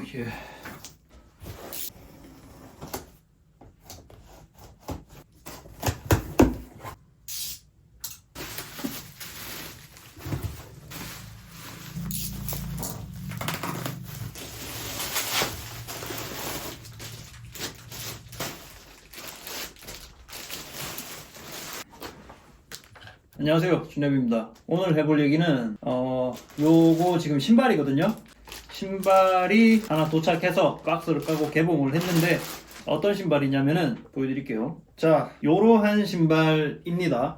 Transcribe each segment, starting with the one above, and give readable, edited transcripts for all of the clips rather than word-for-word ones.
예. 안녕하세요, 준엽입니다. 오늘 해볼 얘기는 요거 지금 신발이거든요. 신발이 하나 도착해서 박스를 까고 개봉을 했는데 어떤 신발이냐면은 보여드릴게요. 자, 요러한 신발입니다.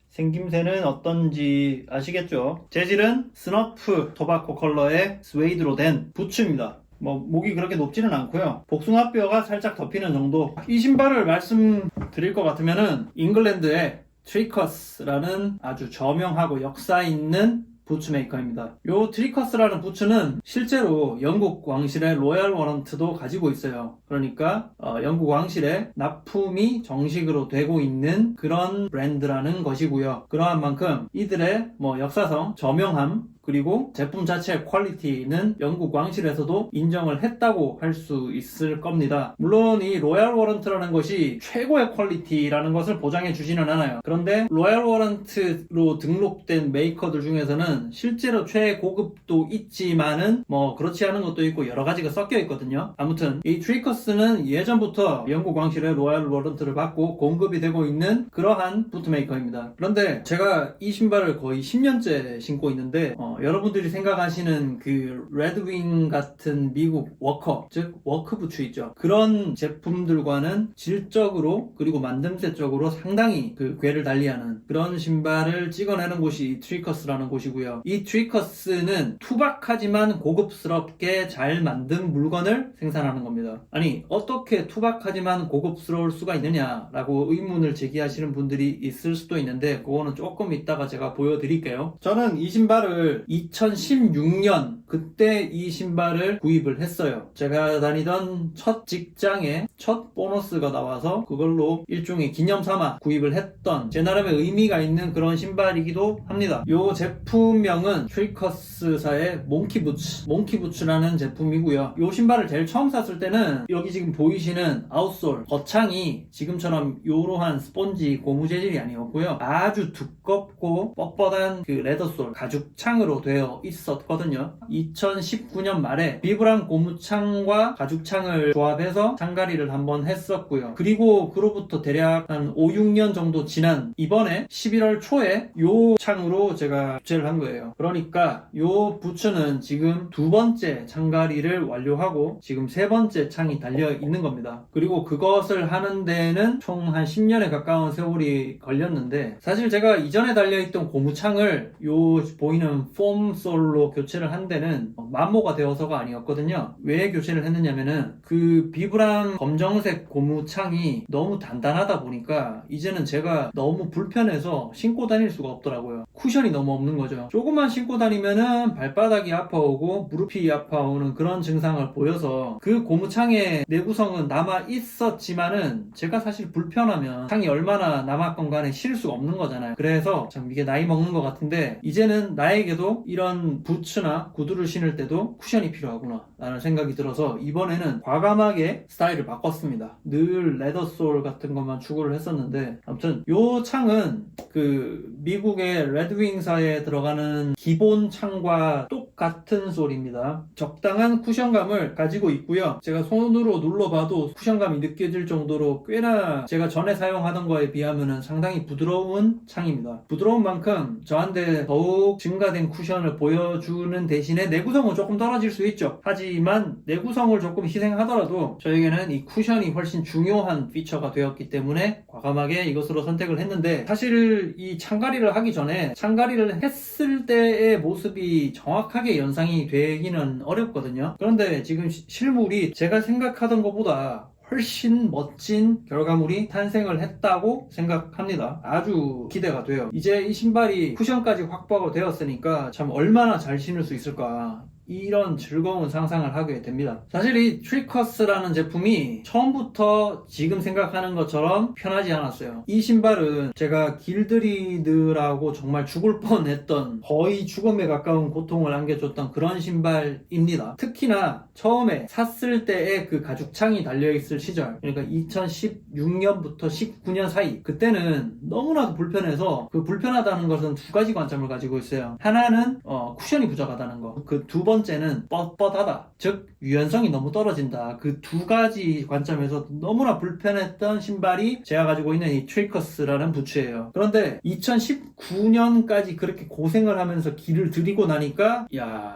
생김새는 어떤지 아시겠죠? 재질은 스너프 토바코 컬러의 스웨이드로 된 부츠입니다. 목이 그렇게 높지는 않고요. 복숭아뼈가 살짝 덮이는 정도. 이 신발을 말씀드릴 것 같으면은 잉글랜드의 트리커스라는 아주 저명하고 역사 있는 부츠 메이커입니다. 요 트리커스라는 부츠는 실제로 영국 왕실의 로얄 워런트도 가지고 있어요. 그러니까 영국 왕실의 납품이 정식으로 되고 있는 그런 브랜드라는 것이고요. 그러한 만큼 이들의 역사성, 저명함, 그리고 제품 자체의 퀄리티는 영국 왕실에서도 인정을 했다고 할 수 있을 겁니다. 물론 이 로얄 워런트라는 것이 최고의 퀄리티라는 것을 보장해 주지는 않아요. 그런데 로얄 워런트로 등록된 메이커들 중에서는 실제로 최고급도 있지만은 그렇지 않은 것도 있고 여러 가지가 섞여 있거든요. 아무튼 이 트리커스는 예전부터 영국 왕실의 로얄 워런트를 받고 공급이 되고 있는 그러한 부트메이커입니다. 그런데 제가 이 신발을 거의 10년째 신고 있는데 여러분들이 생각하시는 그 레드윙 같은 미국 워커, 즉 워크 부츠 있죠. 그런 제품들과는 질적으로 그리고 만듦새적으로 상당히 그 궤를 달리하는 그런 신발을 찍어내는 곳이 이 트리커스라는 곳이고요. 이 트리커스는 투박하지만 고급스럽게 잘 만든 물건을 생산하는 겁니다. 아니, 어떻게 투박하지만 고급스러울 수가 있느냐라고 의문을 제기하시는 분들이 있을 수도 있는데 그거는 조금 이따가 제가 보여드릴게요. 저는 이 신발을 2016년 그때 이 신발을 구입을 했어요. 제가 다니던 첫 직장에 첫 보너스가 나와서 그걸로 일종의 기념 삼아 구입을 했던 제 나름의 의미가 있는 그런 신발이기도 합니다. 이 제품명은 트리커스사의 몽키부츠라는 제품이고요. 이 신발을 제일 처음 샀을 때는 여기 지금 보이시는 아웃솔 겉창이 지금처럼 이러한 스펀지 고무 재질이 아니었고요. 아주 두껍고 뻣뻣한 그 레더솔 가죽창으로 되어 있었거든요. 2019년 말에 비브람 고무창과 가죽창을 조합해서 창가리를 한번 했었고요. 그리고 그로부터 대략 한 5, 6년 정도 지난 이번에 11월 초에 요 창으로 제가 교체를 한 거예요. 그러니까 요 부츠는 지금 두 번째 창가리를 완료하고 지금 세 번째 창이 달려 있는 겁니다. 그리고 그것을 하는 데는 총 한 10년에 가까운 세월이 걸렸는데 사실 제가 이전에 달려있던 고무창을 요 보이는 폼솔로 교체를 한 데는 만모가 되어서가 아니었거든요. 왜 교체를 했느냐면은 그 비브람 검정색 고무창이 너무 단단하다 보니까 이제는 제가 너무 불편해서 신고 다닐 수가 없더라고요. 쿠션이 너무 없는 거죠. 조금만 신고 다니면은 발바닥이 아파오고 무릎이 아파오는 그런 증상을 보여서 그 고무창의 내구성은 남아 있었지만은 제가 사실 불편하면 창이 얼마나 남았건 간에 실 수가 없는 거잖아요. 그래서 참 이게 나이 먹는 것 같은데 이제는 나에게도 이런 부츠나 구두를 신을 때도 쿠션이 필요하구나 라는 생각이 들어서 이번에는 과감하게 스타일을 바꿨습니다. 늘 레더솔 같은 것만 추구를 했었는데 아무튼 요 창은 그 미국의 레드윙사에 들어가는 기본 창과 똑같은 솔입니다. 적당한 쿠션감을 가지고 있고요. 제가 손으로 눌러봐도 쿠션감이 느껴질 정도로 꽤나 제가 전에 사용하던 거에 비하면 상당히 부드러운 창입니다. 부드러운 만큼 저한테 더욱 증가된 쿠션을 보여주는 대신에 내구성은 조금 떨어질 수 있죠. 하지만 내구성을 조금 희생하더라도 저에게는 이 쿠션이 훨씬 중요한 피처가 되었기 때문에 과감하게 이것으로 선택을 했는데 사실 이 창가리를 하기 전에 창가리를 했을 때의 모습이 정확하게 연상이 되기는 어렵거든요. 그런데 지금 실물이 제가 생각하던 것보다 훨씬 멋진 결과물이 탄생을 했다고 생각합니다. 아주 기대가 돼요. 이제 이 신발이 쿠션까지 확보가 되었으니까 참 얼마나 잘 신을 수 있을까 이런 즐거운 상상을 하게 됩니다. 사실 이 트리커스라는 제품이 처음부터 지금 생각하는 것처럼 편하지 않았어요. 이 신발은 제가 길들이느라고 정말 죽을 뻔했던, 거의 죽음에 가까운 고통을 안겨줬던 그런 신발입니다. 특히나 처음에 샀을 때의 그 가죽창이 달려있을 시절, 그러니까 2016년부터 19년 사이, 그때는 너무나도 불편해서, 그 불편하다는 것은 두 가지 관점을 가지고 있어요. 하나는 쿠션이 부족하다는 거, 그 두 번째는 뻣뻣하다, 즉 유연성이 너무 떨어진다. 그 두 가지 관점에서 너무나 불편했던 신발이 제가 가지고 있는 이 트리커스라는 부츠예요. 그런데 2019년까지 그렇게 고생을 하면서 길을 들이고 나니까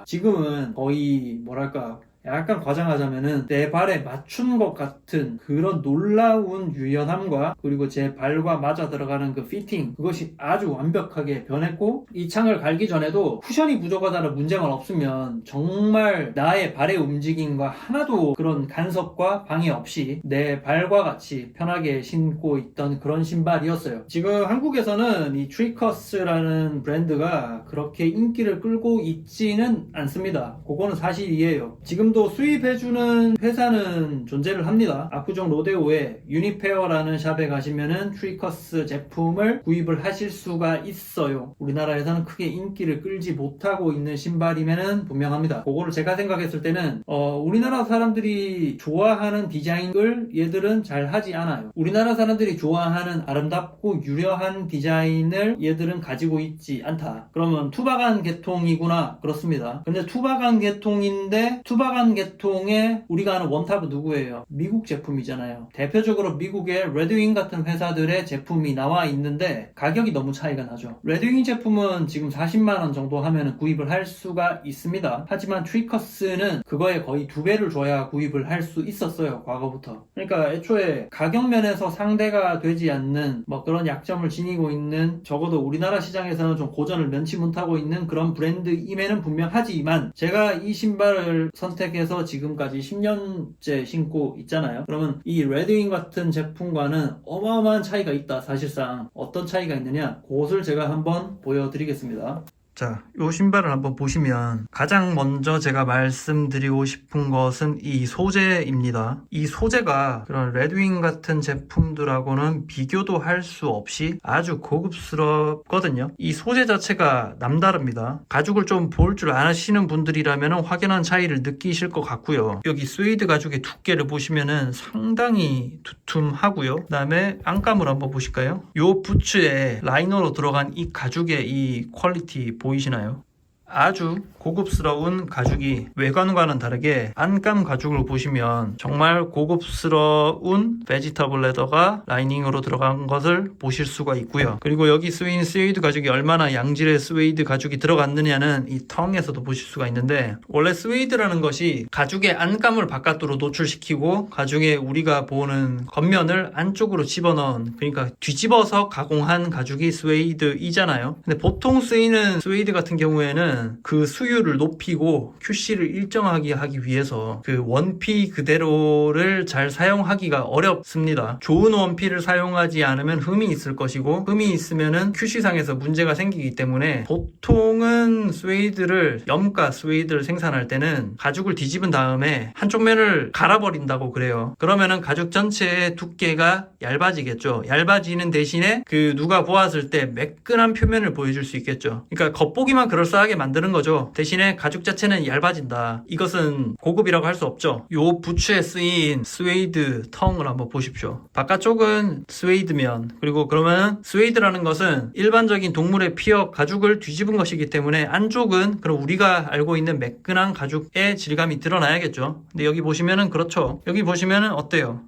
지금은 거의 뭐랄까, 약간 과장하자면은 내 발에 맞춘 것 같은 그런 놀라운 유연함과, 그리고 제 발과 맞아 들어가는 그 피팅, 그것이 아주 완벽하게 변했고, 이 창을 갈기 전에도 쿠션이 부족하다는 문제만 없으면 정말 나의 발의 움직임과 하나도 그런 간섭과 방해 없이 내 발과 같이 편하게 신고 있던 그런 신발이었어요. 지금 한국에서는 이 트리커스라는 브랜드가 그렇게 인기를 끌고 있지는 않습니다. 그거는 사실이에요. 지금도 수입해주는 회사는 존재를 합니다. 압구정 로데오에 유니페어라는 샵에 가시면은 트리커스 제품을 구입을 하실 수가 있어요. 우리나라에서는 크게 인기를 끌지 못하고 있는 신발임에는 분명합니다. 그거를 제가 생각했을 때는 우리나라 사람들이 좋아하는 디자인을 얘들은 잘 하지 않아요. 우리나라 사람들이 좋아하는 아름답고 유려한 디자인을 얘들은 가지고 있지 않다. 그러면 투바간 계통이구나, 그렇습니다. 근데 투바간 계통인데, 투바간 계통의 우리가 아는 원탑은 누구예요? 미국 제품이잖아요. 대표적으로 미국의 레드윙 같은 회사들의 제품이 나와 있는데 가격이 너무 차이가 나죠. 레드윙 제품은 지금 40만원 정도 하면 구입을 할 수가 있습니다. 하지만 트리커스는 그거에 거의 2배를 줘야 구입을 할 수 있었어요, 과거부터. 그러니까 애초에 가격 면에서 상대가 되지 않는 그런 약점을 지니고 있는, 적어도 우리나라 시장에서는 좀 고전을 면치 못하고 있는 그런 브랜드임에는 분명하지만, 제가 이 신발을 선택해서 지금까지 10년째 신고 있잖아요. 그러면 이 레드윙 같은 제품과는 어마어마한 차이가 있다. 사실상 어떤 차이가 있느냐, 그것을 제가 한번 보여드리겠습니다. 자, 이 신발을 한번 보시면 가장 먼저 제가 말씀드리고 싶은 것은 이 소재입니다. 이 소재가 그런 레드윙 같은 제품들하고는 비교도 할 수 없이 아주 고급스럽거든요. 이 소재 자체가 남다릅니다. 가죽을 좀 볼 줄 아시는 분들이라면 확연한 차이를 느끼실 것 같고요. 여기 스웨이드 가죽의 두께를 보시면은 상당히 두툼하고요. 그 다음에 안감을 한번 보실까요? 이 부츠에 라이너로 들어간 이 가죽의 이 퀄리티 보이시나요? 아주 고급스러운 가죽이 외관과는 다르게 안감 가죽을 보시면 정말 고급스러운 베지터블 레더가 라이닝으로 들어간 것을 보실 수가 있고요. 그리고 여기 쓰인 스웨이드 가죽이 얼마나 양질의 스웨이드 가죽이 들어갔느냐는 이 텅에서도 보실 수가 있는데, 원래 스웨이드라는 것이 가죽의 안감을 바깥으로 노출시키고 가죽에 우리가 보는 겉면을 안쪽으로 집어넣은, 그러니까 뒤집어서 가공한 가죽이 스웨이드이잖아요. 근데 보통 쓰이는 스웨이드 같은 경우에는 그 수율을 높이고 QC를 일정하게 하기 위해서 그 원피 그대로를 잘 사용하기가 어렵습니다. 좋은 원피를 사용하지 않으면 흠이 있을 것이고, 흠이 있으면은 QC상에서 문제가 생기기 때문에 보통은 스웨이드를, 염가 스웨이드를 생산할 때는 가죽을 뒤집은 다음에 한쪽 면을 갈아버린다고 그래요. 그러면은 가죽 전체의 두께가 얇아지겠죠. 얇아지는 대신에 그 누가 보았을 때 매끈한 표면을 보여줄 수 있겠죠. 그러니까 겉보기만 그럴싸하게 만드는 거죠. 대신에 가죽 자체는 얇아진다. 이것은 고급이라고 할 수 없죠. 요 부츠에 쓰인 스웨이드 텅을 한번 보십시오. 바깥쪽은 스웨이드면, 그리고 그러면 스웨이드라는 것은 일반적인 동물의 피어 가죽을 뒤집은 것이기 때문에 안쪽은 그럼 우리가 알고 있는 매끈한 가죽의 질감이 드러나야겠죠. 근데 여기 보시면은 그렇죠. 여기 보시면은 어때요?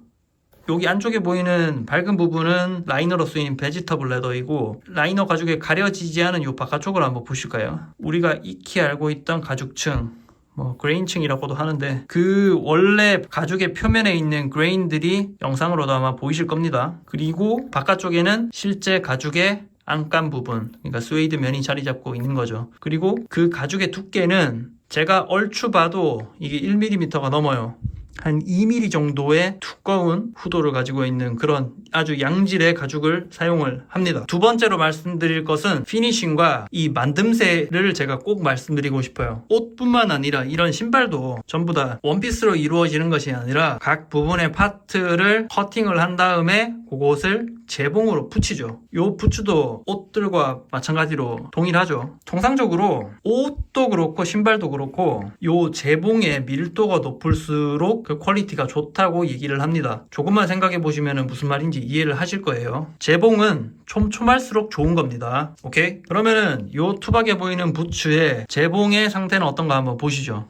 여기 안쪽에 보이는 밝은 부분은 라이너로 쓰인 베지터블 레더이고, 라이너 가죽에 가려지지 않은 이 바깥쪽을 한번 보실까요? 우리가 익히 알고 있던 가죽층, 그레인층이라고도 하는데, 그 원래 가죽의 표면에 있는 그레인들이 영상으로도 아마 보이실 겁니다. 그리고 바깥쪽에는 실제 가죽의 안감 부분, 그러니까 스웨이드 면이 자리 잡고 있는 거죠. 그리고 그 가죽의 두께는 제가 얼추 봐도 이게 1mm가 넘어요. 한 2mm 정도의 두꺼운 후도를 가지고 있는 그런 아주 양질의 가죽을 사용을 합니다. 두 번째로 말씀드릴 것은 피니싱과 이 만듦새를 제가 꼭 말씀드리고 싶어요. 옷뿐만 아니라 이런 신발도 전부 다 원피스로 이루어지는 것이 아니라 각 부분의 파트를 커팅을 한 다음에 그것을 재봉으로 붙이죠. 요 부츠도 옷들과 마찬가지로 동일하죠. 통상적으로 옷도 그렇고 신발도 그렇고 요 재봉의 밀도가 높을수록 그 퀄리티가 좋다고 얘기를 합니다. 조금만 생각해 보시면 무슨 말인지 이해를 하실 거예요. 재봉은 촘촘할수록 좋은 겁니다. 오케이? 그러면은 요 투박해 보이는 부츠의 재봉의 상태는 어떤가 한번 보시죠.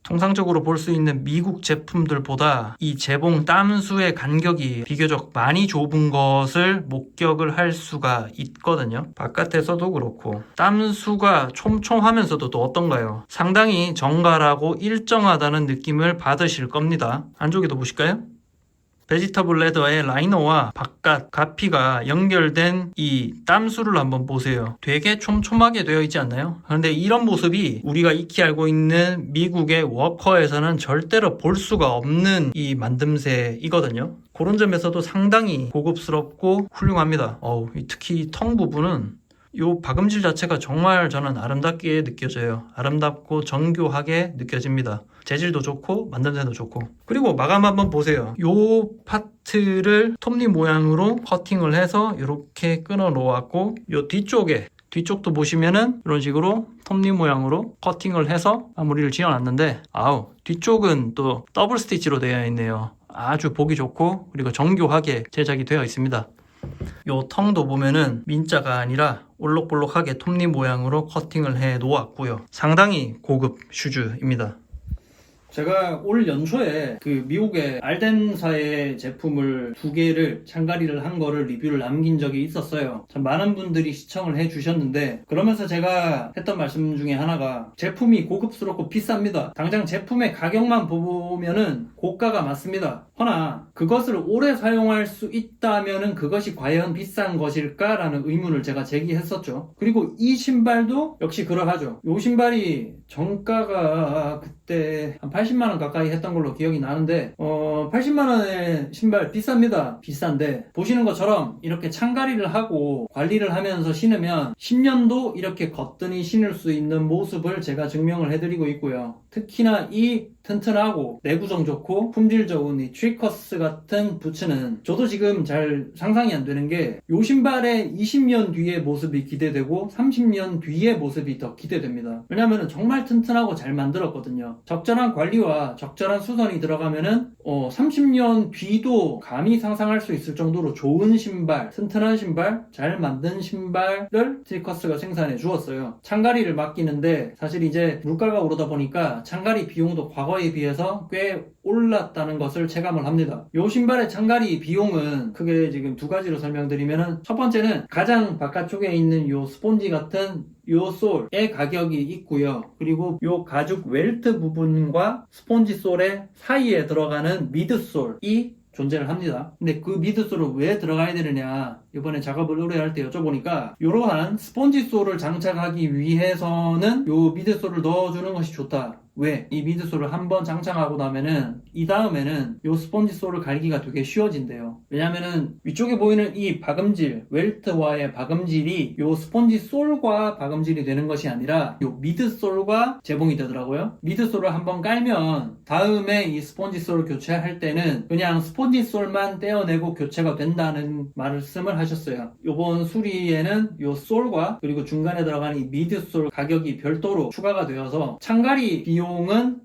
통상적으로 볼 수 있는 미국 제품들보다 이 재봉 땀수의 간격이 비교적 많이 좁은 것을 목격을 할 수가 있거든요. 바깥에서도 그렇고 땀수가 촘촘하면서도 또 어떤가요? 상당히 정갈하고 일정하다는 느낌을 받으실 겁니다. 안쪽에도 보실까요? 베지터블 레더의 라이너와 바깥 가피가 연결된 이 땀수를 한번 보세요. 되게 촘촘하게 되어 있지 않나요? 그런데 이런 모습이 우리가 익히 알고 있는 미국의 워커에서는 절대로 볼 수가 없는 이 만듦새이거든요. 그런 점에서도 상당히 고급스럽고 훌륭합니다. 특히 이 텅 부분은 이 박음질 자체가 정말 저는 아름답게 느껴져요. 아름답고 정교하게 느껴집니다. 재질도 좋고 만듦새도 좋고. 그리고 마감 한번 보세요. 이 파트를 톱니 모양으로 커팅을 해서 이렇게 끊어 놓았고 이 뒤쪽도 보시면은 이런 식으로 톱니 모양으로 커팅을 해서 마무리를 지어놨는데 뒤쪽은 또 더블 스티치로 되어 있네요. 아주 보기 좋고 그리고 정교하게 제작이 되어 있습니다. 요 텅도 보면은 민자가 아니라 올록볼록하게 톱니 모양으로 커팅을 해 놓았고요. 상당히 고급 슈즈입니다. 제가 올 연초에 그 미국의 알덴사의 제품을 2개를 창가리를 한 거를 리뷰를 남긴 적이 있었어요. 참 많은 분들이 시청을 해주셨는데 그러면서 제가 했던 말씀 중에 하나가 제품이 고급스럽고 비쌉니다. 당장 제품의 가격만 보면은 고가가 맞습니다. 허나 그것을 오래 사용할 수 있다면은 그것이 과연 비싼 것일까라는 의문을 제가 제기했었죠. 그리고 이 신발도 역시 그러하죠. 이 신발이 정가가 그때 한 80만원 가까이 했던 걸로 기억이 나는데 80만원의 신발 비쌉니다. 비싼데 보시는 것처럼 이렇게 창가리를 하고 관리를 하면서 신으면 10년도 이렇게 거뜬히 신을 수 있는 모습을 제가 증명을 해드리고 있고요. 특히나 이 튼튼하고 내구성 좋고 품질 좋은 이 트리커스 같은 부츠는 저도 지금 잘 상상이 안 되는 게 이 신발의 20년 뒤의 모습이 기대되고 30년 뒤의 모습이 더 기대됩니다. 왜냐하면 정말 튼튼하고 잘 만들었거든요. 적절한 관리와 적절한 수선이 들어가면은 30년 뒤도 감히 상상할 수 있을 정도로 좋은 신발, 튼튼한 신발, 잘 만든 신발을 트리커스가 생산해 주었어요. 창가리를 맡기는데 사실 이제 물가가 오르다 보니까 창가리 비용도 과거에 비해서 꽤 올랐다는 것을 체감을 합니다. 이 신발의 창가리 비용은 크게 지금 2가지로 설명드리면은 첫 번째는 가장 바깥쪽에 있는 이 스폰지 같은 요 솔의 가격이 있고요. 그리고 요 가죽 웰트 부분과 스폰지 솔의 사이에 들어가는 미드솔이 존재를 합니다. 근데 그 미드솔은 왜 들어가야 되느냐 이번에 작업을 오래 할 때 여쭤보니까 이러한 스폰지 솔을 장착하기 위해서는 요 미드솔을 넣어주는 것이 좋다. 왜? 이 미드솔을 한번 장착하고 나면은 이 다음에는 요 스폰지 솔을 갈기가 되게 쉬워진대요. 왜냐면은 위쪽에 보이는 이 박음질, 웰트와의 박음질이 요 스폰지 솔과 박음질이 되는 것이 아니라 요 미드솔과 재봉이 되더라고요. 미드솔을 한번 깔면 다음에 이 스폰지 솔을 교체할 때는 그냥 스폰지 솔만 떼어내고 교체가 된다는 말씀을 하셨어요. 요번 수리에는 요 솔과 그리고 중간에 들어가는 이 미드솔 가격이 별도로 추가가 되어서 창가리 비용은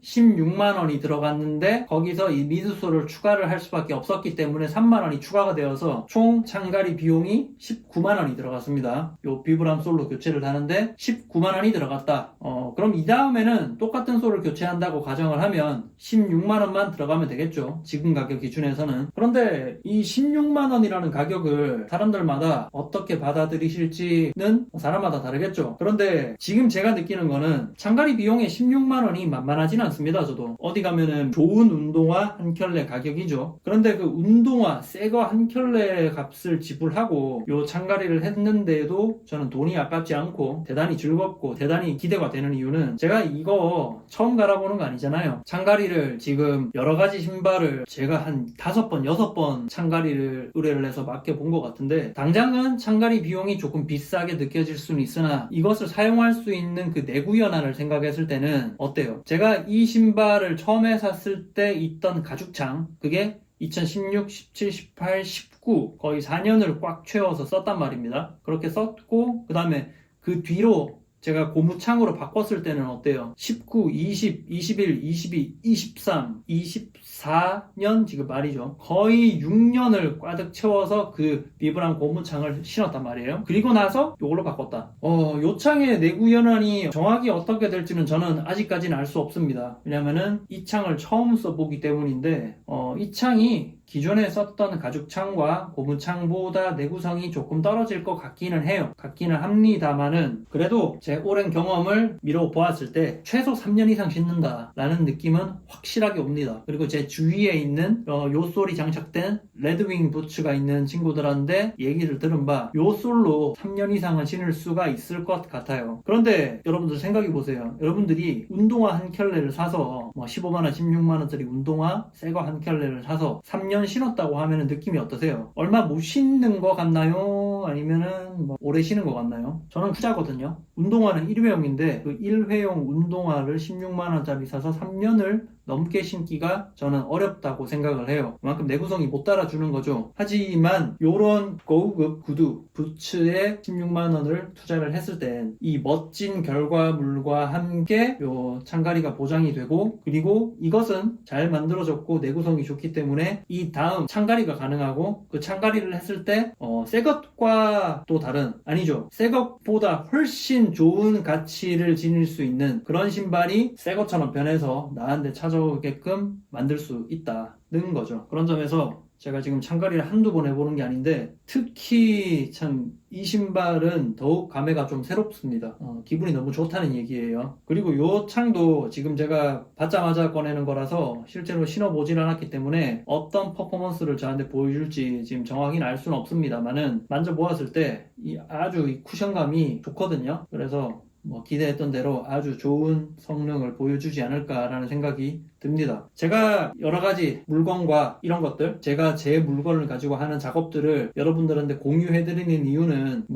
16만원이 들어갔는데 거기서 이 미드솔을 추가를 할 수밖에 없었기 때문에 3만원이 추가가 되어서 총 창가리 비용이 19만원이 들어갔습니다. 요 비브람 솔로 교체를 하는데 19만원이 들어갔다. 그럼 이 다음에는 똑같은 솔을 교체한다고 가정을 하면 16만원만 들어가면 되겠죠. 지금 가격 기준에서는. 그런데 이 16만원이라는 가격을 다른 사람들마다 어떻게 받아들이실지는 사람마다 다르겠죠. 그런데 지금 제가 느끼는 거는 창가리 비용의 16만 원이 만만하진 않습니다. 저도 어디 가면은 좋은 운동화 한 켤레 가격이죠. 그런데 그 운동화 새 거 한 켤레 값을 지불하고 요 창가리를 했는데도 저는 돈이 아깝지 않고 대단히 즐겁고 대단히 기대가 되는 이유는 제가 이거 처음 갈아보는 거 아니잖아요. 창가리를 지금 여러 가지 신발을 제가 한 5번, 6번 창가리를 의뢰를 해서 맡겨본 것 같은데 당장은 창가리 비용이 조금 비싸게 느껴질 수는 있으나 이것을 사용할 수 있는 그 내구 연한을 생각했을 때는 어때요? 제가 이 신발을 처음에 샀을 때 있던 가죽창 그게 2016, 17, 18, 19 거의 4년을 꽉 채워서 썼단 말입니다. 그렇게 썼고 그 다음에 그 뒤로 제가 고무창으로 바꿨을 때는 어때요? 19, 20, 21, 22, 23, 24년 지금 말이죠. 거의 6년을 꽉 채워서 그 비브랑 고무창을 신었단 말이에요. 그리고 나서 이걸로 바꿨다. 요 창의 내구 연한이 정확히 어떻게 될지는 저는 아직까지는 알 수 없습니다. 왜냐면은 이 창을 처음 써보기 때문인데 이 창이 기존에 썼던 가죽창과 고무창보다 내구성이 조금 떨어질 것 같기는 해요. 같기는 합니다만은 그래도 제 오랜 경험을 미뤄 보았을 때 최소 3년 이상 신는다 라는 느낌은 확실하게 옵니다. 그리고 제 주위에 있는 요솔이 장착된 레드윙 부츠가 있는 친구들한테 얘기를 들은 바 요솔로 3년 이상은 신을 수가 있을 것 같아요. 그런데 여러분들 생각해보세요. 여러분들이 운동화 한 켤레를 사서 15만원, 16만원짜리 운동화 새 거 한 켤레를 사서 3년 신었다고 하면 느낌이 어떠세요? 얼마 못 신는 것 같나요? 아니면은 오래 신은 것 같나요? 저는 후자거든요. 운동화는 1회용인데 그 1회용 운동화를 16만원짜리 사서 3년을 넘게 신기가 저는 어렵다고 생각을 해요. 그만큼 내구성이 못 따라주는 거죠. 하지만 요런 고급 구두 부츠에 16만원을 투자를 했을 땐 이 멋진 결과물과 함께 요 창가리가 보장이 되고 그리고 이것은 잘 만들어졌고 내구성이 좋기 때문에 이 다음 창가리가 가능하고 그 창가리를 했을 때 새 것과 또 다른 아니죠. 새 것보다 훨씬 좋은 가치를 지닐 수 있는 그런 신발이 새 것처럼 변해서 나한테 찾아오게끔 만들 수 있다는 거죠. 그런 점에서 제가 지금 창가리를 한두 번 해보는 게 아닌데 특히 참 이 신발은 더욱 감회가 좀 새롭습니다. 기분이 너무 좋다는 얘기예요. 그리고 요 창도 지금 제가 받자마자 꺼내는 거라서 실제로 신어보질 않았기 때문에 어떤 퍼포먼스를 저한테 보여줄지 지금 정확히는 알 수는 없습니다만은 만져보았을 때 아주 이 쿠션감이 좋거든요. 그래서 기대했던 대로 아주 좋은 성능을 보여주지 않을까라는 생각이 듭니다. 제가 여러 가지 물건과 이런 것들, 제가 제 물건을 가지고 하는 작업들을 여러분들한테 공유해드리는 이유는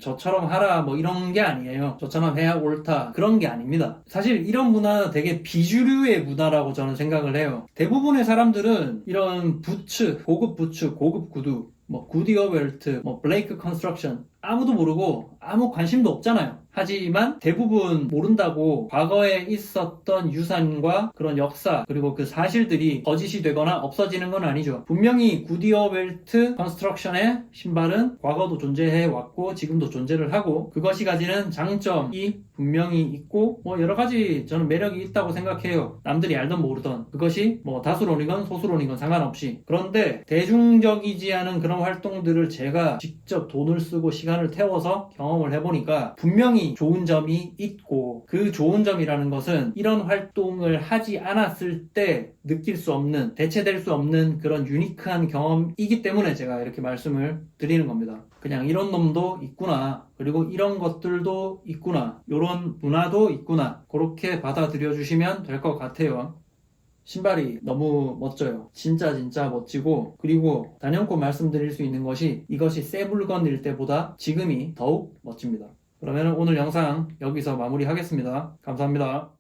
저처럼 하라 이런 게 아니에요. 저처럼 해야 옳다 그런 게 아닙니다. 사실 이런 문화는 되게 비주류의 문화라고 저는 생각을 해요. 대부분의 사람들은 이런 부츠, 고급 부츠, 고급 구두 구디어 벨트, 블레이크 컨스트럭션 아무도 모르고 아무 관심도 없잖아요. 하지만 대부분 모른다고 과거에 있었던 유산과 그런 역사 그리고 그 사실들이 거짓이 되거나 없어지는 건 아니죠. 분명히 구디어 벨트 컨스트럭션의 신발은 과거도 존재해 왔고 지금도 존재를 하고 그것이 가지는 장점이 분명히 있고 여러 가지 저는 매력이 있다고 생각해요. 남들이 알던 모르던 그것이 다수론이건 소수론이건 상관없이. 그런데 대중적이지 않은 그런 활동들을 제가 직접 돈을 쓰고 시간을 태워서 경험을 해보니까 분명히 좋은 점이 있고 그 좋은 점이라는 것은 이런 활동을 하지 않았을 때 느낄 수 없는 대체될 수 없는 그런 유니크한 경험이기 때문에 제가 이렇게 말씀을 드리는 겁니다. 그냥 이런 놈도 있구나 그리고 이런 것들도 있구나 이런 문화도 있구나 그렇게 받아들여 주시면 될 것 같아요. 신발이 너무 멋져요. 진짜 멋지고 그리고 단연코 말씀드릴 수 있는 것이 이것이 새 물건일 때보다 지금이 더욱 멋집니다. 그러면 오늘 영상 여기서 마무리하겠습니다. 감사합니다.